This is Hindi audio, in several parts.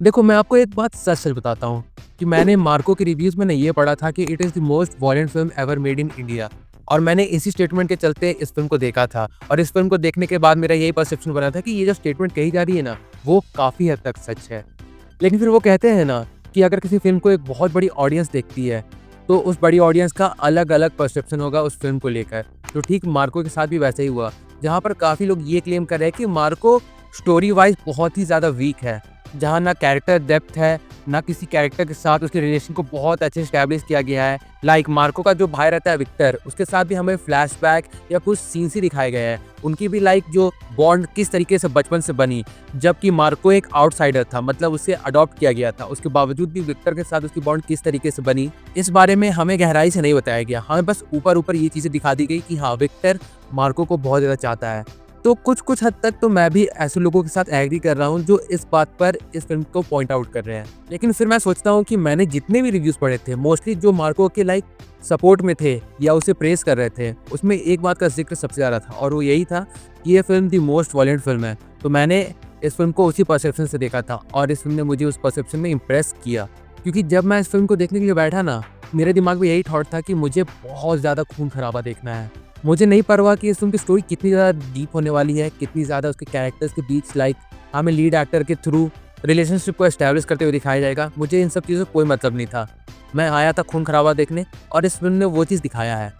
देखो, मैं आपको एक बात सच-सच बताता हूँ कि मैंने मार्को के रिव्यूज़ में ना ये पढ़ा था कि it is the most violent film ever made in India और मैंने इसी स्टेटमेंट के चलते इस फ़िल्म को देखा था और इस फ़िल्म को देखने के बाद मेरा यही परसेप्शन बना था कि ये जो स्टेटमेंट कही जा रही है ना, वो काफ़ी हद तक सच है। लेकिन फिर वो कहते हैं ना कि अगर किसी फ़िल्म को एक बहुत बड़ी ऑडियंस देखती है, तो उस बड़ी ऑडियंस का अलग-अलग परसेप्शन होगा उस फ़िल्म को लेकर। तो ठीक मार्को के साथ भी वैसा ही हुआ, जहाँ पर काफ़ी लोग ये क्लेम कर रहे हैं कि मार्को स्टोरी वाइज़ बहुत ही ज़्यादा वीक है। जहाँ ना कैरेक्टर डेप्थ है, ना किसी कैरेक्टर के साथ उसके रिलेशन को बहुत अच्छे से एस्टैब्लिश किया गया है। लाइक मार्को का जो भाई रहता है विक्टर, उसके साथ भी हमें फ्लैशबैक या कुछ सीन्स ही दिखाए गए हैं। उनकी भी लाइक जो बॉन्ड किस तरीके से बचपन से बनी, जबकि मार्को एक आउटसाइडर था, मतलब उसे अडॉप्ट किया गया था। उसके बावजूद भी विक्टर के साथ उसकी बॉन्ड किस तरीके से बनी, इस बारे में हमें गहराई से नहीं बताया गया। हमें बस ऊपर-ऊपर ये चीज़ें दिखा दी गई कि हाँ, विक्टर मार्को को बहुत ज़्यादा चाहता है। तो कुछ हद तक तो मैं भी ऐसे लोगों के साथ एग्री कर रहा हूँ जो इस बात पर इस फ़िल्म को पॉइंट आउट कर रहे हैं। लेकिन फिर मैं सोचता हूँ कि मैंने जितने भी रिव्यूज़ पढ़े थे, मोस्टली जो मार्को के लाइक सपोर्ट में थे या उसे प्रेज़ कर रहे थे, उसमें एक बात का ज़िक्र सबसे ज़्यादा था और वो यही था कि ये film the most violent film है। तो मैंने इस फ़िल्म को उसी परसेप्शन से देखा था और इस फ़िल्म ने मुझे उस परसेप्शन में इम्प्रेस किया। क्योंकि जब मैं इस फ़िल्म को देखने के लिए बैठा ना, मेरे दिमाग में यही थॉट था कि मुझे बहुत ज़्यादा खून-खराबा देखना है। मुझे नहीं परवाह कि इस फ़िल्म की स्टोरी कितनी ज़्यादा डीप होने वाली है, कितनी ज़्यादा उसके कैरेक्टर्स के बीच लाइक हमें लीड एक्टर के थ्रू रिलेशनशिप को एस्टैब्लिश करते हुए दिखाया जाएगा। मुझे इन सब चीज़ों से कोई मतलब नहीं था। मैं आया था खून-खराबा देखने और इस फ़िल्म ने वो चीज़ दिखाया है।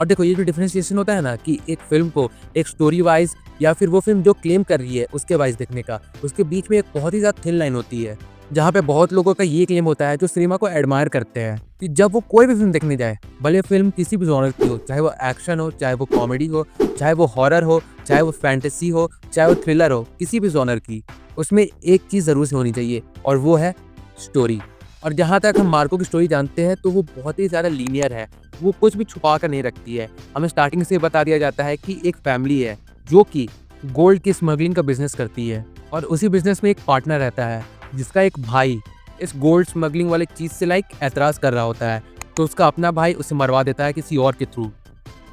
और देखो, ये जो डिफरेंशिएशन होता है ना कि एक फ़िल्म को एक स्टोरी वाइज़ या फिर वो फ़िल्म जो क्लेम कर रही है उसके वाइज़ देखने का, उसके बीच में एक बहुत ही ज़्यादा थिन लाइन होती है। जहाँ पे बहुत लोगों का ये क्लेम होता है जो सिनेमा को एडमायर करते हैं कि जब वो कोई भी फ़िल्म देखने जाए, भले फ़िल्म किसी भी जॉनर की हो, चाहे वो एक्शन हो, चाहे वो कॉमेडी हो, चाहे वो हॉरर हो, चाहे वो फैंटेसी हो, चाहे वो थ्रिलर हो, किसी भी जॉनर की, उसमें एक चीज़ ज़रूर से होनी चाहिए और वो है स्टोरी। और जहाँ तक हम मार्को की स्टोरी जानते हैं तो वो बहुत ही ज़्यादा लीनियर है, वो कुछ भी छुपा कर नहीं रखती है। हमें स्टार्टिंग से बता दिया जाता है कि एक फैमिली है जो कि गोल्ड की स्मगलिंग का बिज़नेस करती है और उसी बिज़नेस में एक पार्टनर रहता है जिसका एक भाई इस गोल्ड स्मगलिंग वाली चीज़ से लाइक ऐतराज़ कर रहा होता है, तो उसका अपना भाई उसे मरवा देता है किसी और के थ्रू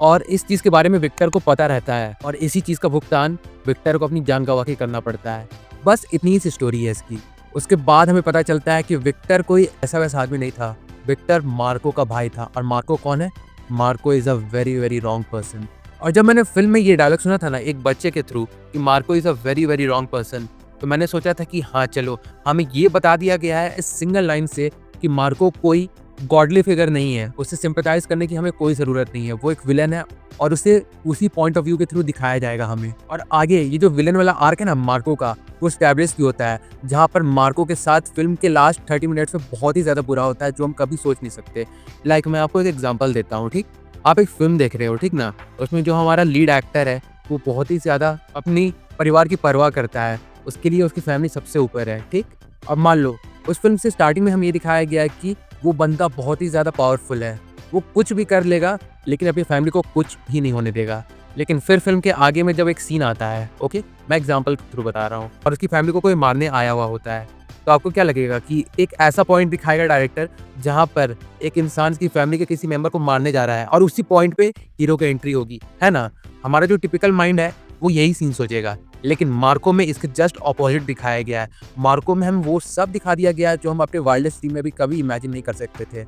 और इस चीज़ के बारे में विक्टर को पता रहता है और इसी चीज़ का भुगतान विक्टर को अपनी जान गंवा के करना पड़ता है। बस इतनी ही सी स्टोरी है इसकी। उसके बाद हमें पता चलता है कि विक्टर कोई ऐसा-वैसा आदमी नहीं था, विक्टर मार्को का भाई था और मार्को कौन है? Marco is a very, very wrong person. और जब मैंने फ़िल्म में ये डायलॉग सुना था ना एक बच्चे के थ्रू कि Marco is a very, very wrong person, तो मैंने सोचा था कि हाँ, चलो हमें ये बता दिया गया है इस सिंगल लाइन से कि मार्को कोई गॉडली फिगर नहीं है, उससे सिम्पैथाइज़ करने की हमें कोई ज़रूरत नहीं है, वो एक विलेन है और उसे उसी पॉइंट ऑफ व्यू के थ्रू दिखाया जाएगा हमें। और आगे ये जो विलेन वाला आर्क है ना मार्को का, वो एस्टैब्लिश भी होता है, जहाँ पर मार्को के साथ फ़िल्म के लास्ट 30 मिनट्स में बहुत ही ज़्यादा बुरा होता है, जो हम कभी सोच नहीं सकते। लाइक मैं आपको एक एग्ज़ाम्पल देता हूँ, ठीक? आप एक फ़िल्म देख रहे हो, ठीक ना? उसमें जो हमारा लीड एक्टर है, वो बहुत ही ज़्यादा अपनी परिवार की परवाह करता है, उसके लिए उसकी फैमिली सबसे ऊपर है, ठीक? अब मान लो उस फ़िल्म से स्टार्टिंग में हमें ये दिखाया गया है कि वो बंदा बहुत ही ज़्यादा पावरफुल है, वो कुछ भी कर लेगा लेकिन अपनी फैमिली को कुछ भी नहीं होने देगा। लेकिन फिर फ़िल्म के आगे में जब एक सीन आता है, ओके? मैं एग्ज़ाम्पल के थ्रू बता रहा हूँ और उसकी फैमिली को कोई मारने आया हुआ होता है, तो आपको क्या लगेगा कि एक ऐसा पॉइंट दिखाएगा डायरेक्टर जहाँ पर एक इंसान की फैमिली के किसी मेंबर को मारने जा रहा है और उसी पॉइंट पे हीरो की एंट्री होगी, है ना? हमारा जो टिपिकल माइंड है वो यही सीन सोचेगा। लेकिन मार्को में इसके जस्ट अपोज़िट दिखाया गया है। मार्को में हमें वो सब दिखा दिया गया है जो हम अपने वाइल्डेस्ट ड्रीम में भी कभी इमेजिन नहीं कर सकते थे।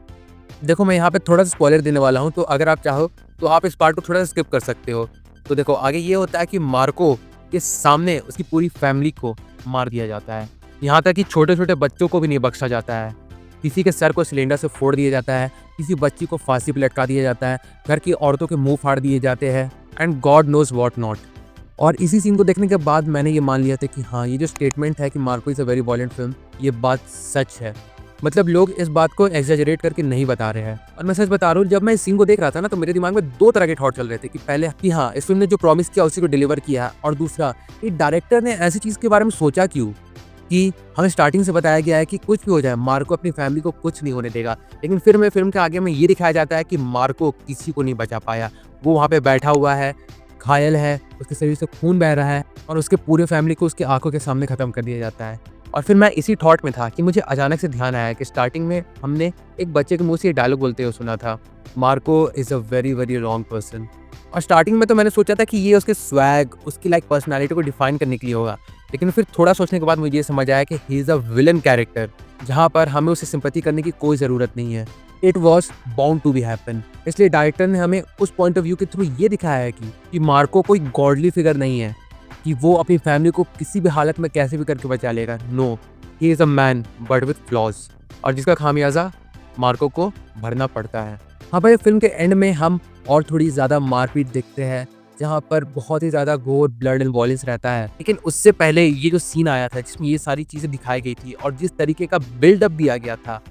देखो, मैं यहाँ पे थोड़ा-सा स्पॉइलर देने वाला हूँ, तो अगर आप चाहो तो आप इस पार्ट को थोड़ा-सा स्किप कर सकते हो। तो देखो, आगे ये होता है कि मार्को के सामने उसकी पूरी फैमिली को मार दिया जाता है। यहाँ तक कि छोटे-छोटे बच्चों को भी नहीं बख्शा जाता है। किसी के सर को सिलेंडर से फोड़ दिया जाता है, किसी बच्ची को फांसी पे लटका दिया जाता है, घर की औरतों के मुँह फाड़ दिए जाते हैं and God nose what not. और इसी सीन को देखने के बाद मैंने ये मान लिया था कि हाँ, ये जो स्टेटमेंट है कि Marco is a very violent film, ये बात सच है। मतलब लोग इस बात को एक्ज़ैजरेट करके नहीं बता रहे हैं। और मैं सच बता रहा हूँ, जब मैं इस सीन को देख रहा था ना, तो मेरे दिमाग में 2 तरह के थॉट चल रहे थे कि पहले कि हाँ, इस फ़िल्म ने जो प्रॉमिस किया उसी को डिलीवर किया और दूसरा कि डायरेक्टर ने ऐसी चीज़ के बारे में सोचा क्यों? कि हमें स्टार्टिंग से बताया गया है कि कुछ भी हो जाए, मार्को अपनी फैमिली को कुछ नहीं होने देगा। लेकिन फिर में फ़िल्म के आगे में ये दिखाया जाता है कि मार्को किसी को नहीं बचा पाया। वो वहाँ पे बैठा हुआ है, घायल है, उसके शरीर से खून बह रहा है और उसके पूरे फैमिली को उसकी आँखों के सामने ख़त्म कर दिया जाता है। और फिर मैं इसी थॉट में था कि मुझे अचानक से ध्यान आया कि स्टार्टिंग में हमने एक बच्चे के मुँह से ये डायलॉग बोलते हुए सुना था, Marco is a very, very wrong person. और स्टार्टिंग में तो मैंने सोचा था कि ये उसके स्वैग, उसकी लाइक पर्सनैलिटी को डिफाइन करने के लिए होगा, लेकिन फिर थोड़ा सोचने के बाद मुझे ये समझ आया कि ही इज़ अ विलन कैरेक्टर, जहाँ पर हमें उसे सिंपैथी करने की कोई ज़रूरत नहीं है। It was bound to be happen. इसलिए डायरेक्टर ने हमें उस पॉइंट ऑफ व्यू के थ्रू ये दिखाया है कि मार्को कोई गॉडली फिगर नहीं है, कि वो अपनी फैमिली को किसी भी हालत में कैसे भी करके बचा लेगा। No, he is a man but with flaws, और जिसका खामियाजा मार्को को भरना पड़ता है। हाँ भाई, फिल्म के एंड में हम और थोड़ी ज़्यादा मारपीट देखते हैं, जहाँ पर बहुत ही ज़्यादा गोर, ब्लड एंड वॉयलेंस रहता है। लेकिन उससे पहले ये जो सीन आया था जिसमें ये सारी चीज़ें दिखाई गई थी और जिस तरीके का बिल्डअप दिया गया था,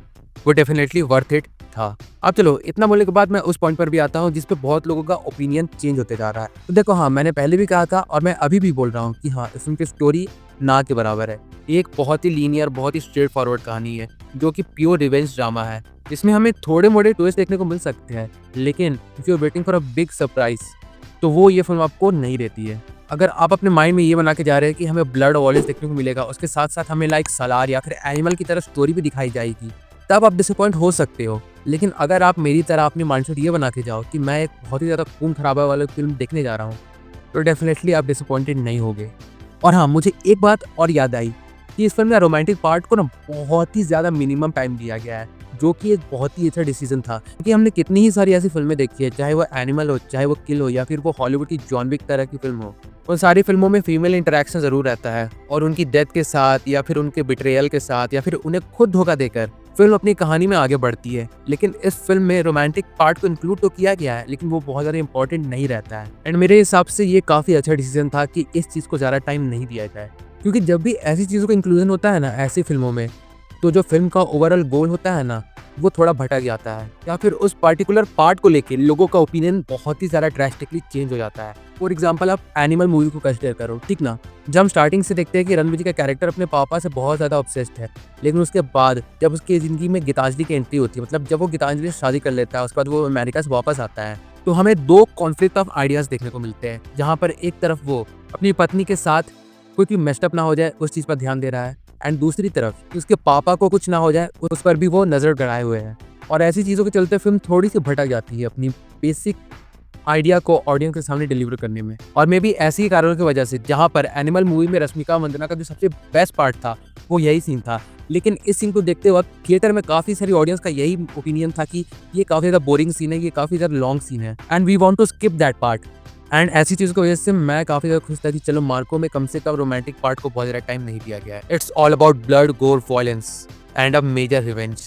वो डेफिनेटली वर्थ इट था। अब चलो, इतना बोलने के बाद मैं उस पॉइंट पर भी आता हूँ जिस पे बहुत लोगों का ओपिनियन चेंज होते जा रहा है। तो देखो, हाँ, मैंने पहले भी कहा था और मैं अभी भी बोल रहा हूँ कि हाँ, इस फिल्म की स्टोरी ना के बराबर है। ये एक बहुत ही लीनियर, बहुत ही स्ट्रेट फॉरवर्ड कहानी है, जो कि प्योर रिवेंज ड्रामा है, जिसमें हमें थोड़े मोड़े ट्विस्ट देखने को मिल सकते हैं, लेकिन if you are waiting for a big surprise, तो वो ये फिल्म आपको नहीं देती है। अगर आप अपने माइंड में ये बना के जा रहे हैं कि हमें ब्लड और वॉयलेंस देखने को मिलेगा, उसके साथ साथ हमें लाइक सलार या फिर एनिमल की तरह स्टोरी भी दिखाई जाएगी, तब आप डिसअपॉइंट हो सकते हो। लेकिन अगर आप मेरी तरह अपनी माइंडसेट ये बना के जाओ कि मैं एक बहुत ही ज़्यादा खून खराबा वाला फिल्म देखने जा रहा हूँ, तो डेफिनेटली आप डिसअपॉइंटेड नहीं होगे। और हाँ, मुझे एक बात और याद आई कि इस फिल्म में रोमांटिक पार्ट को ना बहुत ही ज़्यादा मिनिमम टाइम दिया गया है, जो कि एक बहुत ही अच्छा डिसीजन था, क्योंकि हमने कितनी ही सारी ऐसी फिल्में देखी है, चाहे वो एनिमल हो, चाहे वो किल हो, या फिर वो हॉलीवुड की जॉन विक तरह की फिल्म हो। उन सारी फिल्मों में फीमेल इंटरेक्शन ज़रूर रहता है, और उनकी डेथ के साथ या फिर उनके बिट्रेयल के साथ या फिर उन्हें खुद धोखा देकर फिल्म अपनी कहानी में आगे बढ़ती है। लेकिन इस फिल्म में रोमांटिक पार्ट को इंक्लूड तो किया गया है, लेकिन वो बहुत ज़्यादा इंपॉर्टेंट नहीं रहता है। एंड मेरे हिसाब से ये काफ़ी अच्छा डिसीजन था कि इस चीज़ को ज़्यादा टाइम नहीं दिया जाए, क्योंकि जब भी ऐसी चीज़ों का इंक्लूजन होता है ना ऐसी फिल्मों में, तो जो फिल्म का ओवरऑल गोल होता है ना, वो थोड़ा भटक जाता है, या फिर उस पार्टिकुलर पार्ट को लेके लोगों का ओपिनियन बहुत ही ज़्यादा ड्रास्टिकली चेंज हो जाता है। फॉर एग्जाम्पल, आप एनिमल मूवी को कंसिडर करो, ठीक ना। जब हम स्टार्टिंग से देखते हैं कि रणवीर का कैरेक्टर अपने पापा से बहुत ज़्यादा ऑब्सेस्ड है, लेकिन उसके बाद जब उसकी ज़िंदगी में गीतांजलि की एंट्री होती है, मतलब जब वो गीतांजलि से शादी कर लेता है, उसके बाद वो अमेरिका से वापस आता है, तो हमें दो कॉन्फ्लिक्ट ऑफ आइडियाज़ देखने को मिलते हैं, जहाँ पर एक तरफ वो अपनी पत्नी के साथ कोई मेस्ड अप ना हो जाए उस चीज़ पर ध्यान दे रहा है, एंड दूसरी तरफ कि उसके पापा को कुछ ना हो जाए उस पर भी वो नज़र गड़ाए हुए हैं। और ऐसी चीज़ों के चलते फिल्म थोड़ी सी भटक जाती है अपनी बेसिक आइडिया को ऑडियंस के सामने डिलीवर करने में। और मे भी ऐसी ही कारणों की वजह से, जहाँ पर एनिमल मूवी में रश्मिका मंदाना का जो सबसे बेस्ट पार्ट था वो यही सीन था, लेकिन इस सीन को देखते वक्त थिएटर में काफ़ी सारी ऑडियंस का यही ओपिनियन था कि ये काफ़ी ज़्यादा बोरिंग सीन है, ये काफ़ी ज़्यादा लॉन्ग सीन है, and we want to skip that part. And ऐसी चीज़ों की वजह से मैं काफ़ी ज़्यादा खुश था कि चलो, मार्को में कम से कम रोमांटिक पार्ट को बहुत ज़्यादा टाइम नहीं दिया गया है। It's all about blood, gore, violence and a major revenge,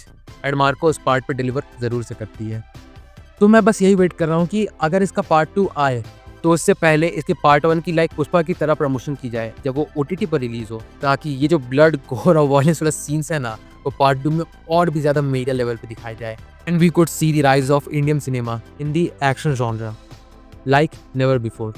and Marco उस पार्ट पर डिलीवर ज़रूर से करती है। तो मैं बस यही वेट कर रहा हूँ कि अगर इसका पार्ट 2 आए, तो उससे पहले इसके पार्ट 1 की लाइक पुष्पा की तरह प्रमोशन की जाए जब वो OTT पर रिलीज़ हो, ताकि ये जो ब्लड, गोर और वॉयलेंस वाला सीन्स है ना, वो पार्ट 2 में और भी ज़्यादा मेजर लेवल पे दिखाया जाए, and we could see the rise of Indian cinema in the action genre like never before.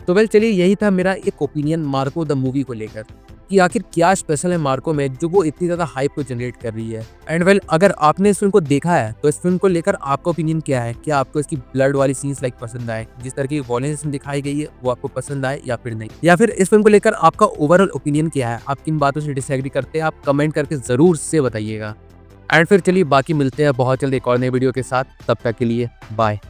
तो वेल, चलिए, यही था मेरा एक ओपिनियन मार्को द मूवी को लेकर, कि आखिर क्या स्पेशल है मार्को में जो वो इतनी ज़्यादा हाइप को जनरेट कर रही है। एंड वेल, अगर आपने इस फिल्म को देखा है तो इस फिल्म को लेकर आपका ओपिनियन क्या है? क्या आपको इसकी ब्लड वाली सीन्स लाइक पसंद आए, जिस तरह की वॉयलेंस इसमें दिखाई गई है वो आपको पसंद आए या फिर नहीं? या फिर इस फिल्म को लेकर आपका ओवरऑल ओपिनियन क्या है? आप किन बातों से डिसएग्री करते हैं, आप कमेंट करके ज़रूर से बताइएगा। एंड फिर चलिए, बाकी मिलते हैं बहुत जल्द एक और नई वीडियो के साथ। तब तक के लिए बाय।